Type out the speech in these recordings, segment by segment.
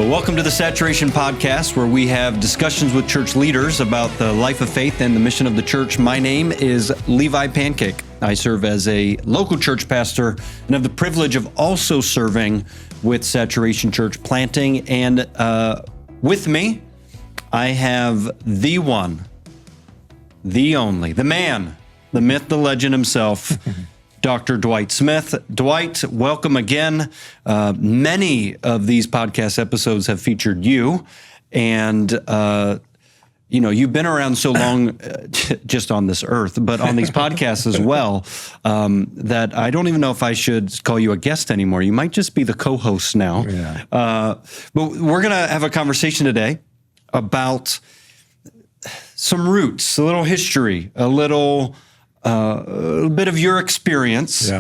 Well, welcome to the Saturation Podcast, where we have discussions with church leaders about the life of faith and the mission of the church. My name is Levi Pancake. I serve as a local church pastor and have the privilege of also serving with Saturation Church Planting. And with me, I have the one, the only, the man, the myth, the legend himself, Dr. Dwight Smith. Dwight, welcome again. Many of these podcast episodes have featured you, and you've been around so long, just on this earth, but on these podcasts as well, that I don't even know if I should call you a guest anymore. You might just be the co-host now. Yeah. But we're going to have a conversation today about some roots, a little history, a little bit of your experience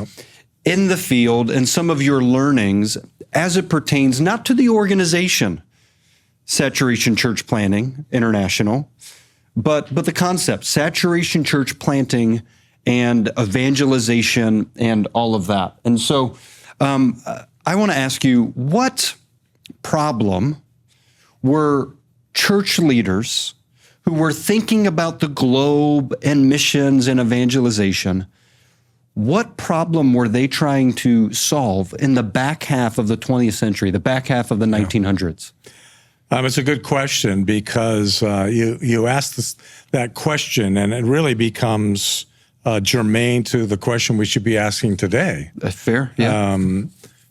in the field and some of your learnings as it pertains not to the organization, Saturation Church Planting International, but the concept, Saturation Church Planting and evangelization and all of that. And so I want to ask you, what problem were church leaders who were thinking about the globe and missions and evangelization, what problem were they trying to solve in the back half of the 20th century, the back half of the 1900s? It's a good question because you asked that question, and it really becomes germane to the question we should be asking today. Fair, yeah.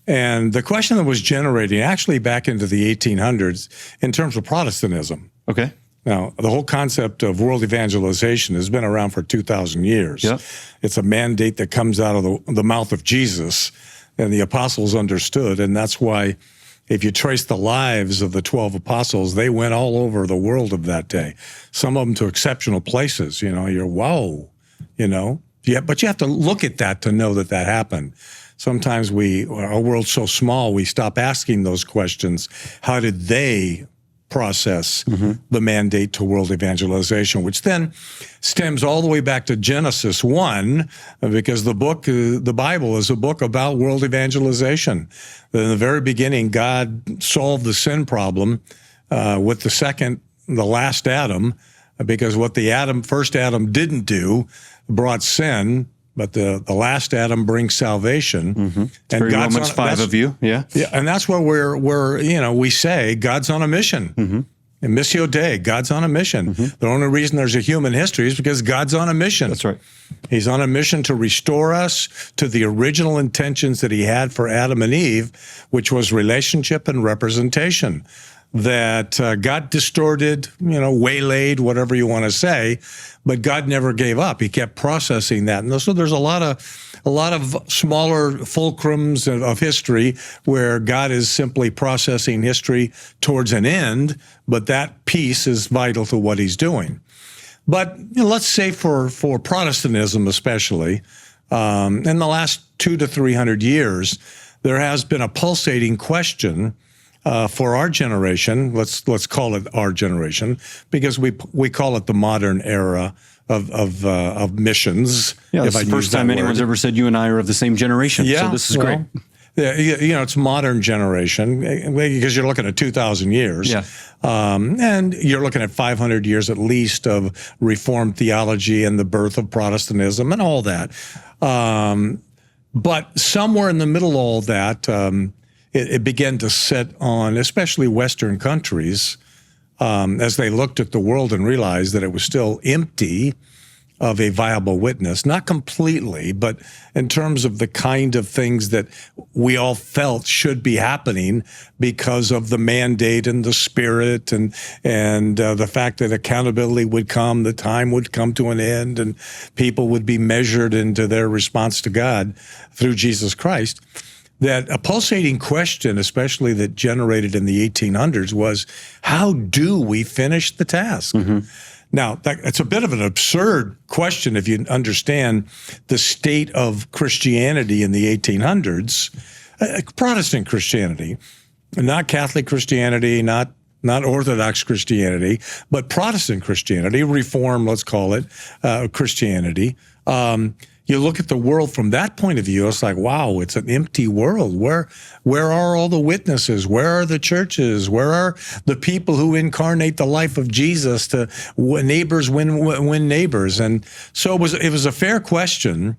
And the question that was generating actually back into the 1800s in terms of Protestantism. Okay. Now, the whole concept of world evangelization has been around for 2,000 years. Yep. It's a mandate that comes out of the mouth of Jesus, and the apostles understood, and that's why if you trace the lives of the 12 apostles, they went all over the world of that day. Some of them to exceptional places. You're, whoa, Yeah, but you have to look at that to know that happened. Sometimes our world's so small, we stop asking those questions. How did they process the mandate to world evangelization, which then stems all the way back to Genesis 1, because the Bible is a book about world evangelization. In the very beginning, God solved the sin problem with the last Adam, because what the first Adam didn't do brought sin, but the last Adam brings salvation. And Romans 5 of you, yeah, and that's where we say God's on a mission. And Missio Dei, God's on a mission. The only reason there's a human history is because God's on a mission. That's right. He's on a mission to restore us to the original intentions that he had for Adam and Eve, which was relationship and representation. That got distorted, waylaid, whatever you want to say, but God never gave up. He kept processing that, and so there's a lot of smaller fulcrums of history where God is simply processing history towards an end, but that piece is vital to what He's doing. But let's say for Protestantism, especially in the last 200 to 300 years, there has been a pulsating question. For our generation, let's call it our generation, because we call it the modern era of missions. Yeah, it's the first time anyone's ever said you and I are of the same generation. Yeah, so this is great. Yeah, it's modern generation because you're looking at 2,000 years. Yeah. And you're looking at 500 years at least of Reformed theology and the birth of Protestantism and all that. But somewhere in the middle of all that, it began to set on, especially Western countries, as they looked at the world and realized that it was still empty of a viable witness. Not completely, but in terms of the kind of things that we all felt should be happening because of the mandate and the spirit and the fact that accountability would come, the time would come to an end, and people would be measured into their response to God through Jesus Christ. That a pulsating question, especially that generated in the 1800s, was how do we finish the task? Now, it's a bit of an absurd question if you understand the state of Christianity in the 1800s, Protestant Christianity, not Catholic Christianity, not Orthodox Christianity, but Protestant Christianity, Reform, let's call it, Christianity. you look at the world from that point of view, it's like, wow, it's an empty world. Where are all the witnesses? Where are the churches? Where are the people who incarnate the life of Jesus to neighbors win neighbors? And so it was a fair question.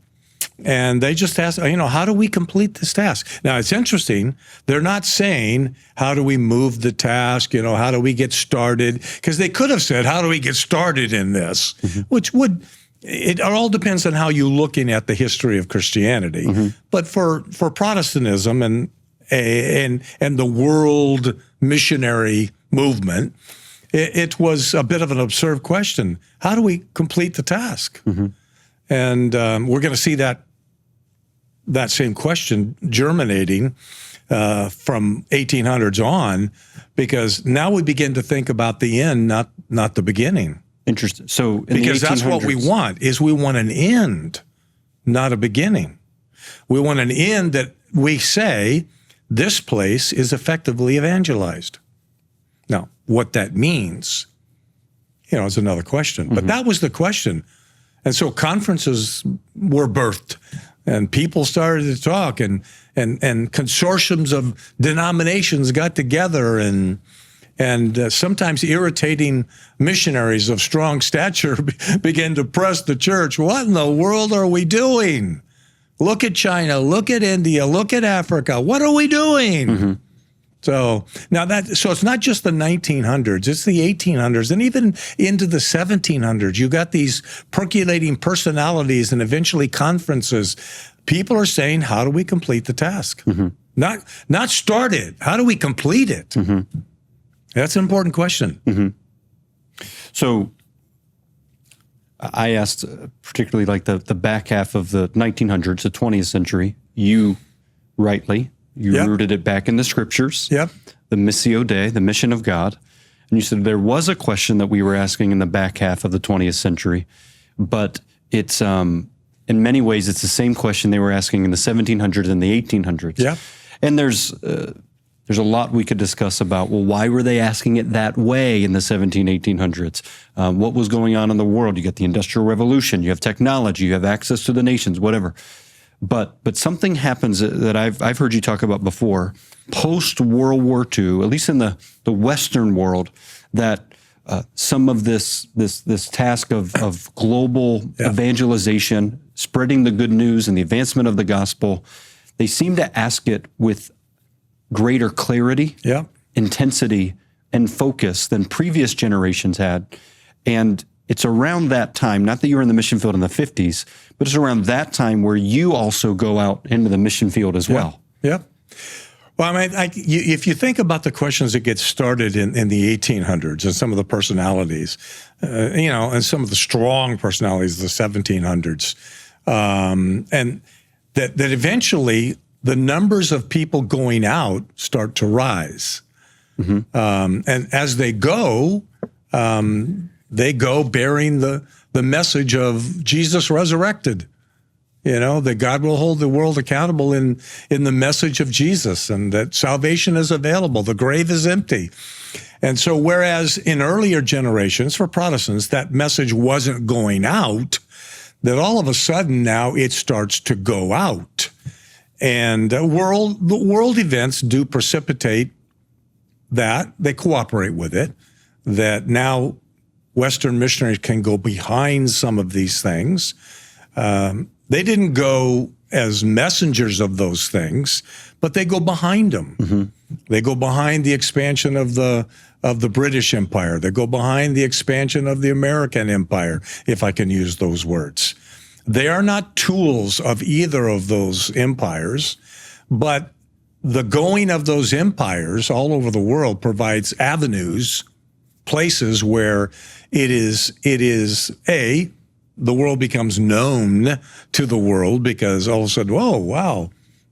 And they just asked, how do we complete this task? Now, it's interesting. They're not saying, how do we move the task? How do we get started? Because they could have said, how do we get started in this? Which would... It all depends on how you're looking at the history of Christianity. But for Protestantism and the world missionary movement, it was a bit of an absurd question. How do we complete the task? And we're going to see that same question germinating from 1800s on, because now we begin to think about the end, not the beginning. Interesting. So because that's what we want, is we want an end, not a beginning. We want an end that we say this place is effectively evangelized. Now, what that means, is another question. But that was the question. And so conferences were birthed, and people started to talk, and consortiums of denominations got together, and sometimes irritating missionaries of strong stature began to press the church. What in the world are we doing? Look at China, look at India, look at Africa. What are we doing? So it's not just the 1900s, it's the 1800s, and even into the 1700s. You got these percolating personalities and eventually conferences. People are saying, how do we complete the task? Not start it. How do we complete it? That's an important question. So I asked, particularly like the back half of the 1900s, the 20th century, you rightly, rooted it back in the scriptures, the Missio Dei, the mission of God. And you said there was a question that we were asking in the back half of the 20th century, but it's, in many ways, it's the same question they were asking in the 1700s and the 1800s. And there's a lot we could discuss about, well, why were they asking it that way in the 1800s? What was going on in the world? You get the Industrial Revolution, you have technology, you have access to the nations, whatever. But something happens that I've heard you talk about before, post-World War II, at least in the Western world, that some of this task of global evangelization, spreading the good news and the advancement of the gospel, they seem to ask it with greater clarity, intensity, and focus than previous generations had. And it's around that time, not that you were in the mission field in the 50s, but it's around that time where you also go out into the mission field as well. Well, I mean, if you think about the questions that get started in the 1800s and some of the personalities, and some of the strong personalities of the 1700s, and that eventually the numbers of people going out start to rise. And as they go bearing the message of Jesus resurrected, that God will hold the world accountable in the message of Jesus, and that salvation is available, the grave is empty. And so whereas in earlier generations for Protestants, that message wasn't going out, that all of a sudden now it starts to go out. And the world events do precipitate that. They cooperate with it, that now Western missionaries can go behind some of these things. They didn't go as messengers of those things, but they go behind them. They go behind the expansion of the British Empire. They go behind the expansion of the American Empire, if I can use those words. They are not tools of either of those empires, but the going of those empires all over the world provides avenues, places where it is the world becomes known to the world, because all of a sudden, whoa, wow,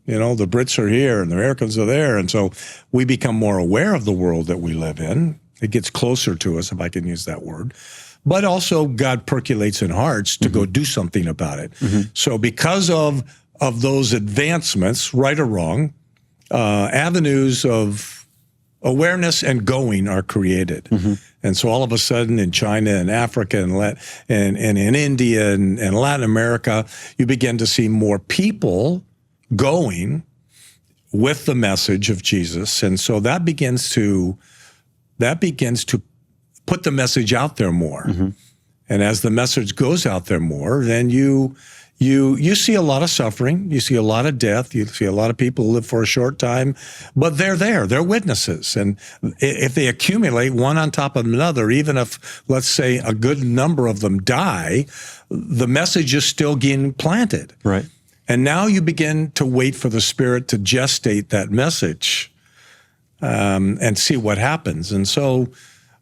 the Brits are here and the Americans are there. And so we become more aware of the world that we live in. It gets closer to us, if I can use that word. But also God percolates in hearts to go do something about it. So because of those advancements, right or wrong, avenues of awareness and going are created. And so all of a sudden in China and Africa and in India and Latin America, you begin to see more people going with the message of Jesus. And so that begins to put the message out there more. And as the message goes out there more, then you see a lot of suffering, you see a lot of death, you see a lot of people who live for a short time, but they're there, they're witnesses. And if they accumulate one on top of another, even if, let's say, a good number of them die, the message is still getting planted. Right. And now you begin to wait for the Spirit to gestate that message and see what happens. And so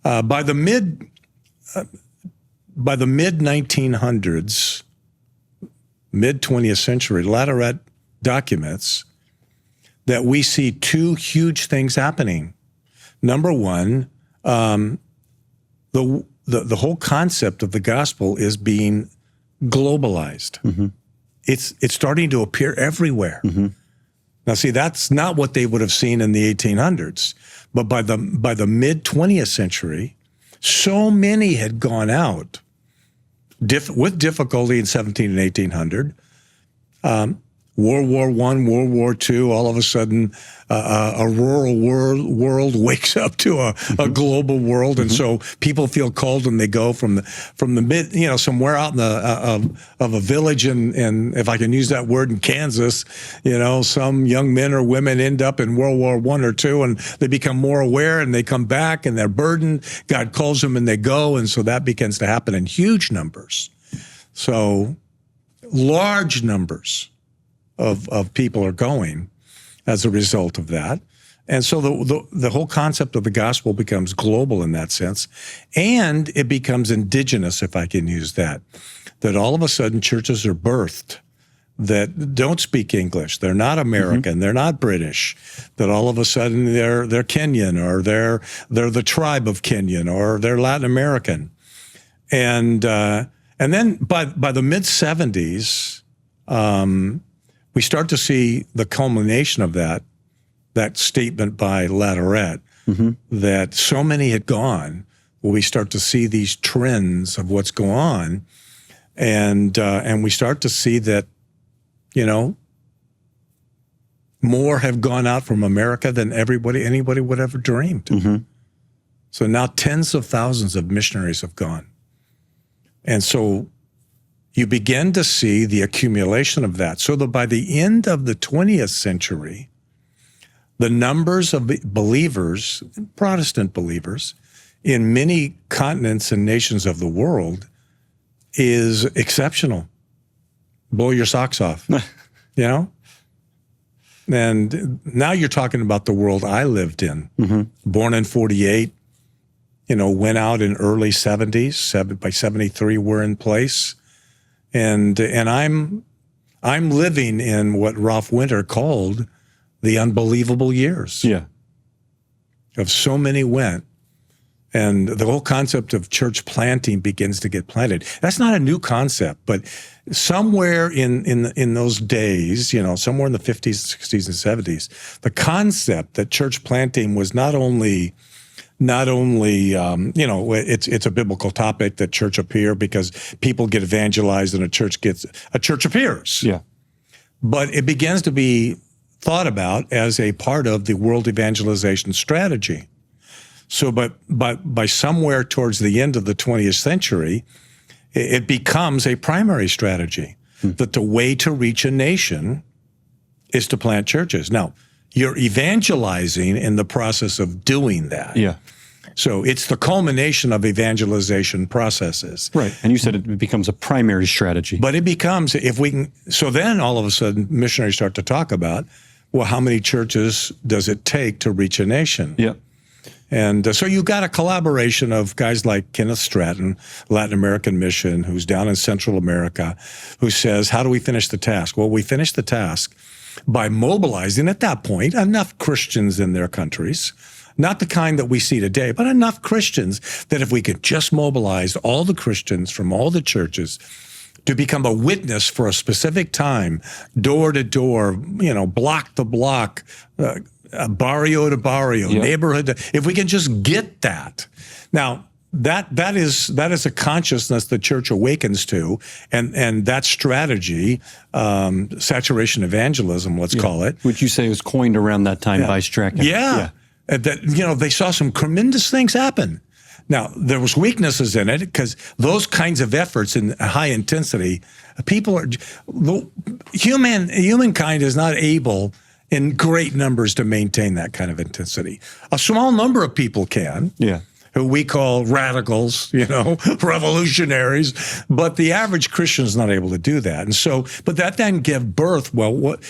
by the mid 1900s, mid 20th century, Latourette documents that we see two huge things happening. Number one, the whole concept of the gospel is being globalized. It's starting to appear everywhere. Now, see, that's not what they would have seen in the 1800s. But by the mid 20th century, so many had gone out with difficulty in 17 and 1800. World War I, World War II, all of a sudden a rural world wakes up to a global world. And so people feel called and they go from the mid, somewhere out in of a village and if I can use that word, in Kansas, some young men or women end up in World War I or II and they become more aware and they come back and they're burdened. God calls them and they go. And so that begins to happen in huge numbers. So large numbers of people are going as a result of that. And so the whole concept of the gospel becomes global in that sense. And it becomes indigenous, if I can use that all of a sudden churches are birthed that don't speak English. They're not American. They're not British. That all of a sudden they're Kenyan or they're the tribe of Kenyan or they're Latin American. And then by the mid 70s, we start to see the culmination of that statement by Latourette that so many had gone. Well, we start to see these trends of what's going on, and we start to see that, more have gone out from America than anybody would ever dreamed. So now tens of thousands of missionaries have gone, and so you begin to see the accumulation of that. So that by the end of the 20th century, the numbers of believers, Protestant believers, in many continents and nations of the world is exceptional. Blow your socks off, And now you're talking about the world I lived in. Born in 48, went out in early 70s. By 73, we're in place. And I'm living in what Ralph Winter called the unbelievable years. Yeah. Of so many went. And the whole concept of church planting begins to get planted. That's not a new concept, but somewhere in those days, somewhere in the 50s, 60s, and 70s, the concept that church planting was not only it's a biblical topic that church appear because people get evangelized and a church appears. Yeah. But it begins to be thought about as a part of the world evangelization strategy. So, but by somewhere towards the end of the 20th century, it becomes a primary strategy that the way to reach a nation is to plant churches. Now, you're evangelizing in the process of doing that. Yeah. So it's the culmination of evangelization processes. Right. And you said it becomes a primary strategy. But it becomes, so then all of a sudden missionaries start to talk about, well, how many churches does it take to reach a nation? Yeah. And so you got a collaboration of guys like Kenneth Stratton, Latin American Mission, who's down in Central America, who says, how do we finish the task? Well, we finish the task by mobilizing, at that point, enough Christians in their countries, not the kind that we see today, but enough Christians that if we could just mobilize all the Christians from all the churches to become a witness for a specific time, door to door, block to block, barrio to barrio, neighborhood if we can just get that. Now, that is a consciousness the church awakens to, and that strategy, saturation evangelism, let's call it, which you say was coined around that time by Strachan. That they saw some tremendous things happen. Now, there was weaknesses in it because those kinds of efforts in high intensity, humankind is not able in great numbers to maintain that kind of intensity. A small number of people can. Who we call radicals, revolutionaries, but the average Christian is not able to do that. And so, but that then give birth,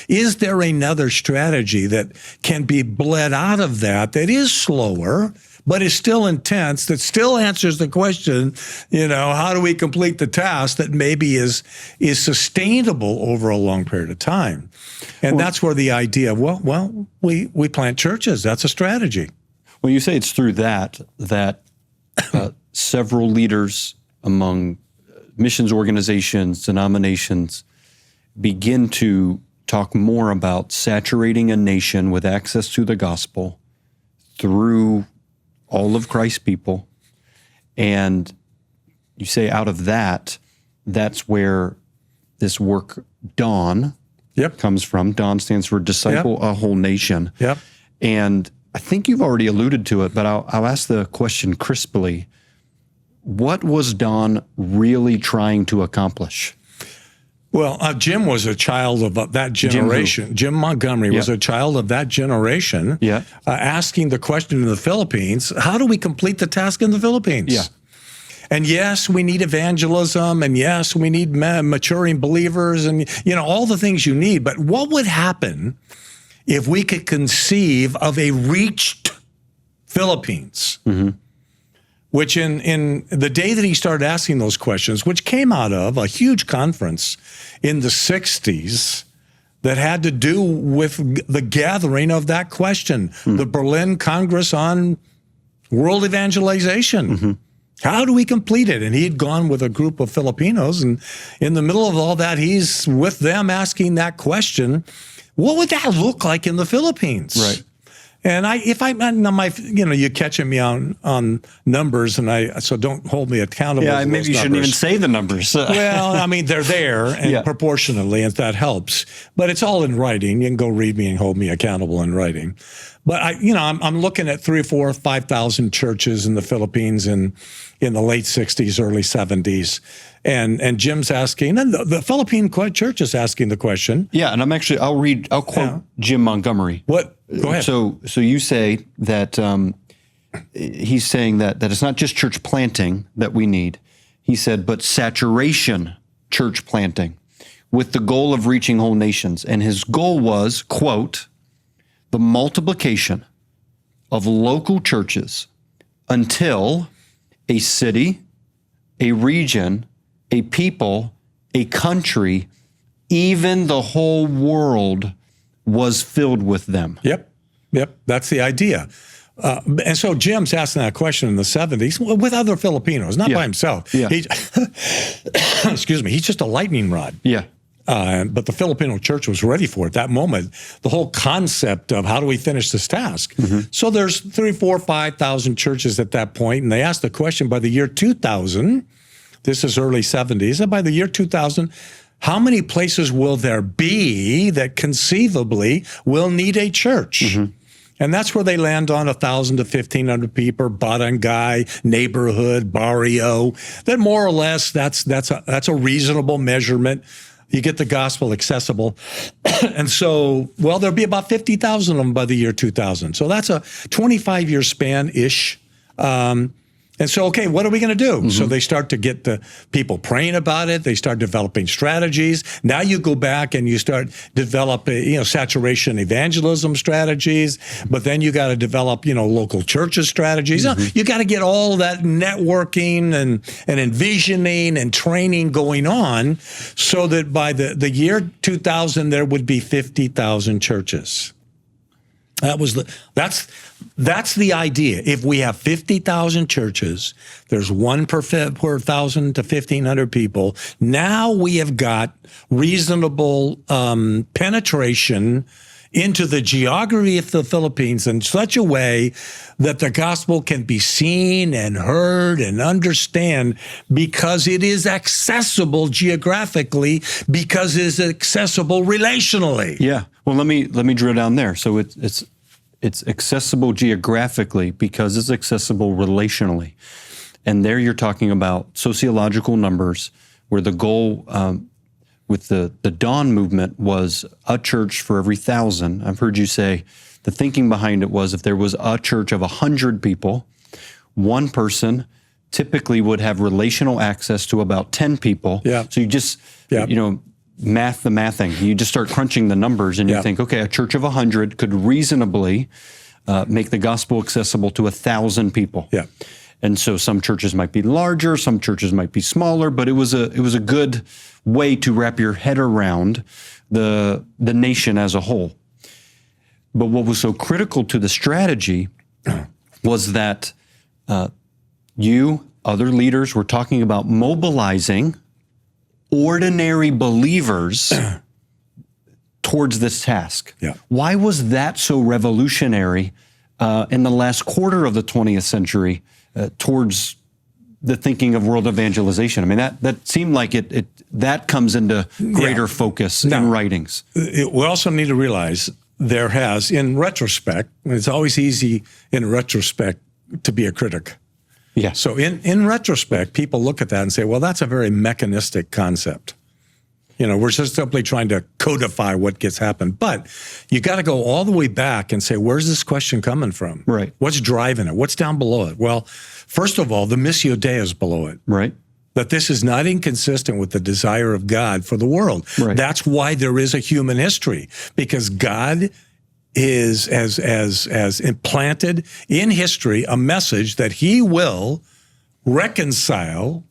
is there another strategy that can be bled out of that is slower, but is still intense, that still answers the question, how do we complete the task that maybe is sustainable over a long period of time? And that's where the idea of, we plant churches. That's a strategy. Well, you say it's through that several leaders among missions organizations, denominations, begin to talk more about saturating a nation with access to the gospel through all of Christ's people. And you say out of that's where this work, Dawn, comes from. Dawn stands for Disciple a Whole Nation. And I think you've already alluded to it, but I'll ask the question crisply. What was Dawn really trying to accomplish? Well, Jim was a child of that generation. Jim Montgomery was a child of that generation, asking the question in the Philippines, how do we complete the task in the Philippines? And yes, we need evangelism, and yes, we need maturing believers, and all the things you need. But what would happen if we could conceive of a reached Philippines? Which in the day that he started asking those questions, which came out of a huge conference in the 60s that had to do with the gathering of that question, the Berlin Congress on World Evangelization. How do we complete it? And he'd gone with a group of Filipinos, and in the middle of all that, he's with them asking that question. What would that look like in the Philippines? Right. And you're catching me on numbers, so don't hold me accountable. Yeah, maybe you shouldn't even say the numbers. Well, I mean, they're there and proportionally, and that helps. But it's all in writing. You can go read me and hold me accountable in writing. But I'm looking at 3,000, 4,000, 5,000 churches in the Philippines in the late 60s, early 70s. And Jim's asking, and the Philippine church is asking the question. Yeah, and I'll quote Jim Montgomery. What? Go ahead. So you say that he's saying that it's not just church planting that we need. He said, but saturation church planting with the goal of reaching whole nations. And his goal was, quote, the multiplication of local churches until a city, a region, a people, a country, even the whole world was filled with them. Yep. That's the idea. And so Jim's asking that question in the 70s with other Filipinos, not by himself. Excuse me. He's just a lightning rod. But the Filipino church was ready for it. That moment, the whole concept of how do we finish this task? So there's 3,000, 4,000, 5,000 churches at that point, and they asked the question by the year 2000, this is early 70s, and by the year 2000, how many places will there be that conceivably will need a church? And that's where they land on 1,000 to 1,500 people, barangay, neighborhood, barrio. That more or less, that's a reasonable measurement. You get the gospel accessible. And so, there'll be about 50,000 of them by the year 2000. So that's a 25-year span-ish. And so, okay, what are we going to do? So they start to get the people praying about it. They start developing strategies. Now you go back and you start developing, saturation evangelism strategies. But then you got to develop, local churches strategies. You got to get all that networking and envisioning and training going on, so that by the year 2000 there would be 50,000 churches. That's the idea. If we have 50,000 churches, there's one per 1,000 to 1,500 people. Now we have got reasonable penetration into the geography of the Philippines in such a way that the gospel can be seen and heard and understand because it is accessible geographically, because it is accessible relationally. Yeah. Well, let me drill down there. So it's accessible geographically because it's accessible relationally. And there you're talking about sociological numbers, where the goal with the Dawn movement was a church for every 1,000. I've heard you say the thinking behind it was if there was a church of 100 people, one person typically would have relational access to about 10 people. Yeah. So you just, math the mathing. You just start crunching the numbers and you think, okay, a church of 100 could reasonably make the gospel accessible to 1,000 people. Yeah. And so some churches might be larger, some churches might be smaller, but it was a good way to wrap your head around the nation as a whole. But what was so critical to the strategy was that you, other leaders, were talking about mobilizing ordinary believers towards this task. Yeah. Why was that so revolutionary in the last quarter of the 20th century towards the thinking of world evangelization? I mean, that seemed like that comes into greater focus in writings. We also need to realize there has, in retrospect, it's always easy in retrospect to be a critic. Yeah. So in retrospect, people look at that and say, well, that's a very mechanistic concept. We're just simply trying to codify what gets happened. But you got to go all the way back and say, where's this question coming from? Right. What's driving it? What's down below it? Well, first of all, the Missio Dei is below it. Right. That this is not inconsistent with the desire of God for the world. Right. That's why there is a human history, because God has implanted in history a message that he will reconcile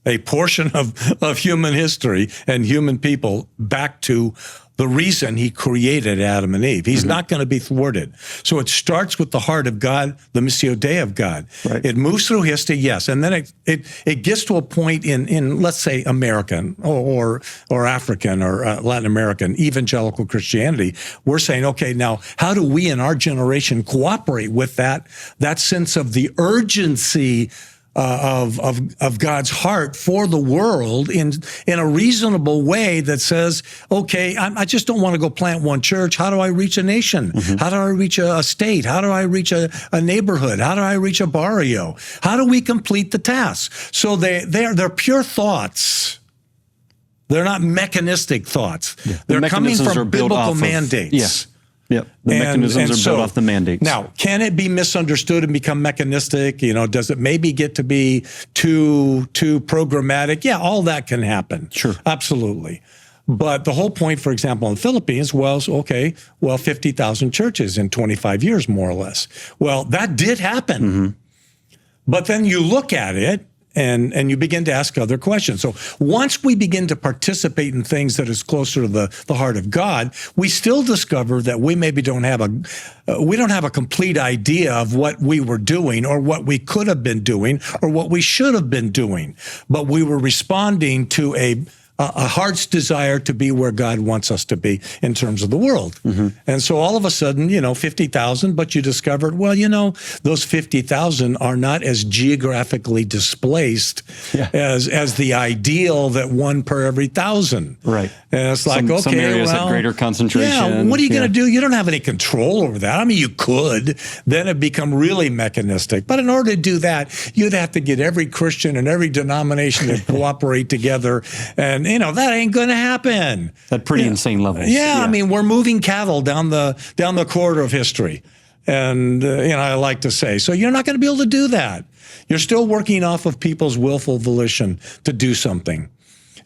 a portion of human history and human people back to the reason he created Adam and Eve. He's not going to be thwarted. So it starts with the heart of God, the Missio Dei of God. Right. It moves through history, yes, and then it gets to a point in let's say American or African or Latin American evangelical Christianity. We're saying, okay, now how do we in our generation cooperate with that sense of the urgency of God's heart for the world in a reasonable way that says, okay, I just don't want to go plant one church. How do I reach a nation? How do I reach a state? How do I reach a neighborhood? How do I reach a barrio? How do we complete the task? So they're pure thoughts. They're not mechanistic thoughts. Yeah. They're coming from biblical mandates. Yep. The mechanisms are built off the mandates. Now, can it be misunderstood and become mechanistic? Does it maybe get to be too programmatic? Yeah, all that can happen. Sure. Absolutely. But the whole point, for example, in the Philippines was, 50,000 churches in 25 years, more or less. Well, that did happen. Mm-hmm. But then you look at it, and you begin to ask other questions. So once we begin to participate in things that is closer to the heart of God, we still discover that we maybe don't have a complete idea of what we were doing or what we could have been doing or what we should have been doing. But we were responding to a heart's desire to be where God wants us to be in terms of the world. Mm-hmm. And so all of a sudden, 50,000, but you discovered, those 50,000 are not as geographically displaced as the ideal that one per every 1,000. Right. And it's like, some areas have greater concentration. Yeah, what are you going to do? You don't have any control over that. I mean, you could. Then it become really mechanistic. But in order to do that, you'd have to get every Christian and every denomination to cooperate together. And that ain't going to happen. At pretty insane levels. Yeah, I mean, we're moving cattle down the corridor of history. And, I like to say, so you're not going to be able to do that. You're still working off of people's willful volition to do something.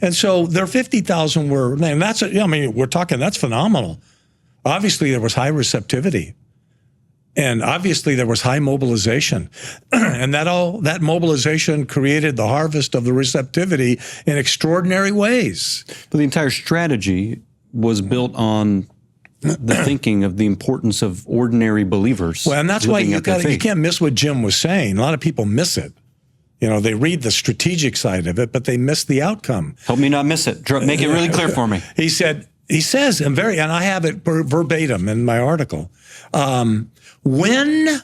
And so their 50,000 and we're talking, that's phenomenal. Obviously, there was high receptivity. And obviously there was high mobilization. And that mobilization created the harvest of the receptivity in extraordinary ways. But the entire strategy was built on the thinking of the importance of ordinary believers. Well, and that's why you can't miss what Jim was saying. A lot of people miss it. They read the strategic side of it, but they miss the outcome. Help me not miss it. Make it really clear for me. He said, he says, and I have it verbatim in my article, when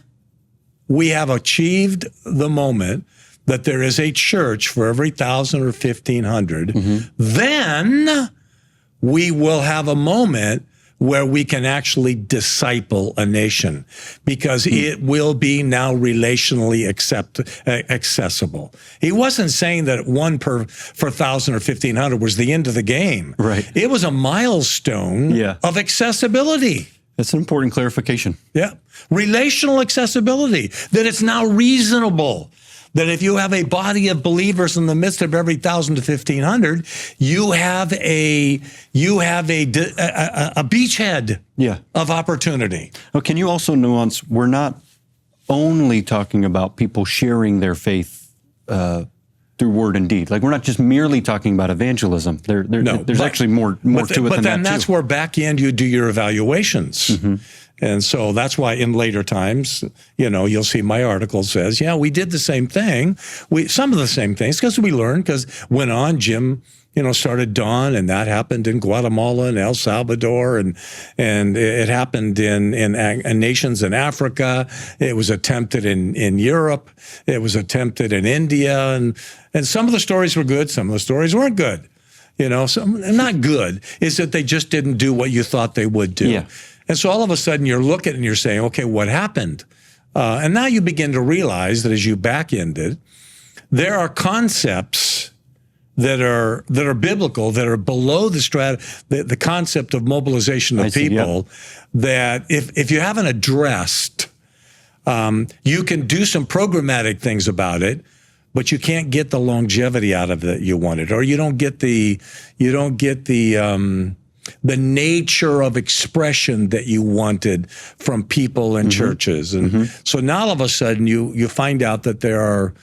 we have achieved the moment that there is a church for every 1,000 or 1,500, then we will have a moment where we can actually disciple a nation, because it will be now relationally accessible. He wasn't saying that one for 1,000 or 1,500 was the end of the game. Right. It was a milestone of accessibility. That's an important clarification. Yeah. Relational accessibility, that it's now reasonable. That if you have a body of believers in the midst of every 1,000 to 1,500, you have a beachhead of opportunity. Well, can you also nuance? We're not only talking about people sharing their faith through word and deed. Like, we're not just merely talking about evangelism. There's actually more to it than that. But then that's where back end you do your evaluations. And so that's why in later times, you'll see my article says, we did the same thing. Some of the same things, because we learned, because went on, Jim, started Dawn, and that happened in Guatemala and El Salvador, and it happened in nations in Africa. It was attempted in Europe. It was attempted in India, and some of the stories were good. Some of the stories weren't good. Some not good is that they just didn't do what you thought they would do. Yeah. And so all of a sudden you're looking and you're saying, okay, what happened? And now you begin to realize that as you back end it, there are concepts that are biblical, that are below the concept of mobilization of people, that if you haven't addressed, you can do some programmatic things about it, but you can't get the longevity out of it you wanted, or you don't get the nature of expression that you wanted from people and churches. And so now all of a sudden you find out that there are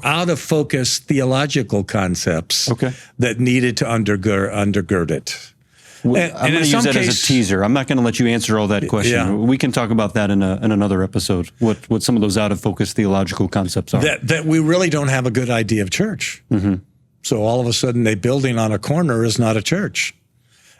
out of focus theological concepts that needed to undergird it. I'm going to use that as a teaser. I'm not going to let you answer all that question. Yeah. We can talk about that in another episode, what some of those out of focus theological concepts are. That we really don't have a good idea of church. So all of a sudden, a building on a corner is not a church.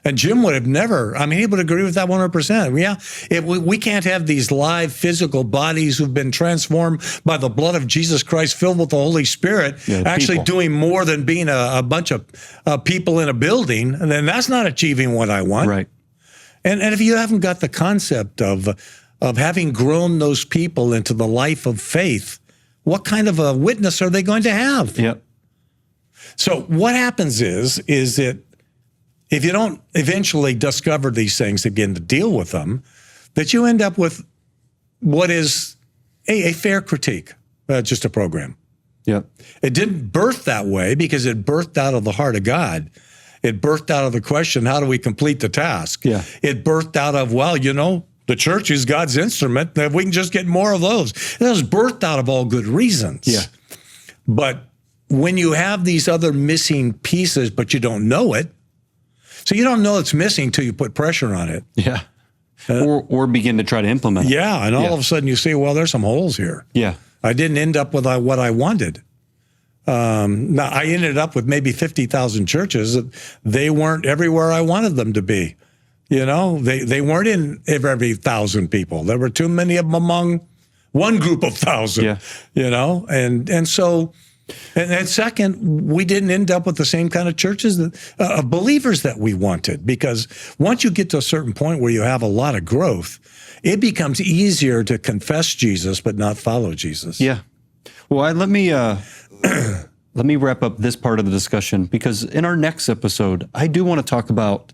And Jim would have never, he would agree with that 100%. Yeah, we can't have these live physical bodies who've been transformed by the blood of Jesus Christ, filled with the Holy Spirit, actually doing more than being a bunch of people in a building. And then that's not achieving what I want. Right. And if you haven't got the concept of having grown those people into the life of faith, what kind of a witness are they going to have? Yep. So what happens is that if you don't eventually discover these things, begin to deal with them, that you end up with what is a fair critique, just a program. Yep. It didn't birth that way because it birthed out of the heart of God. It birthed out of the question, how do we complete the task? Yeah. It birthed out of, the church is God's instrument, that we can just get more of those. It was birthed out of all good reasons. Yeah. But when you have these other missing pieces, but you don't know it, so you don't know it's missing until you put pressure on it. Yeah. Or begin to try to implement it. Yeah, and all of a sudden you see, there's some holes here. Yeah. I didn't end up with what I wanted. Now, I ended up with maybe 50,000 churches. They weren't everywhere I wanted them to be. They weren't in every 1,000 people. There were too many of them among one group of 1,000, and so... And second, we didn't end up with the same kind of churches of believers that we wanted, because once you get to a certain point where you have a lot of growth, it becomes easier to confess Jesus but not follow Jesus. Yeah. Well, let me wrap up this part of the discussion, because in our next episode, I do want to talk about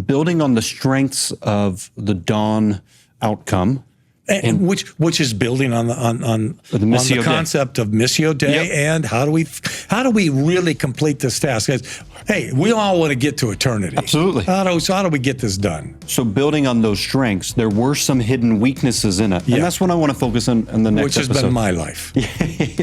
building on the strengths of the Dawn outcome. And which is building on the concept of Missio Dei, and how do we really complete this task? Hey, we all want to get to eternity. Absolutely. How do we get this done? So building on those strengths, there were some hidden weaknesses in it, and that's what I want to focus on in the next episode. Which has been my life.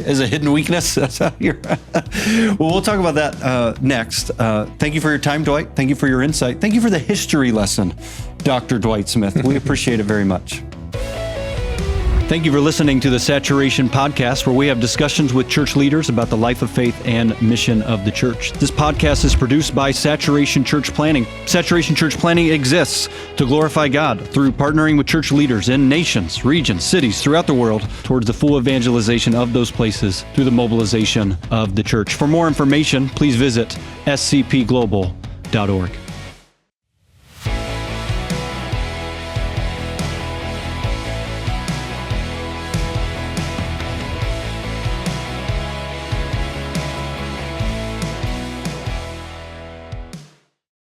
As a hidden weakness. That's how you're. Well, we'll talk about that next. Thank you for your time, Dwight. Thank you for your insight. Thank you for the history lesson, Dr. Dwight Smith. We appreciate it very much. Thank you for listening to the Saturation Podcast, where we have discussions with church leaders about the life of faith and mission of the church. This podcast is produced by Saturation Church Planning. Saturation Church Planning exists to glorify God through partnering with church leaders in nations, regions, cities throughout the world towards the full evangelization of those places through the mobilization of the church. For more information, please visit scpglobal.org.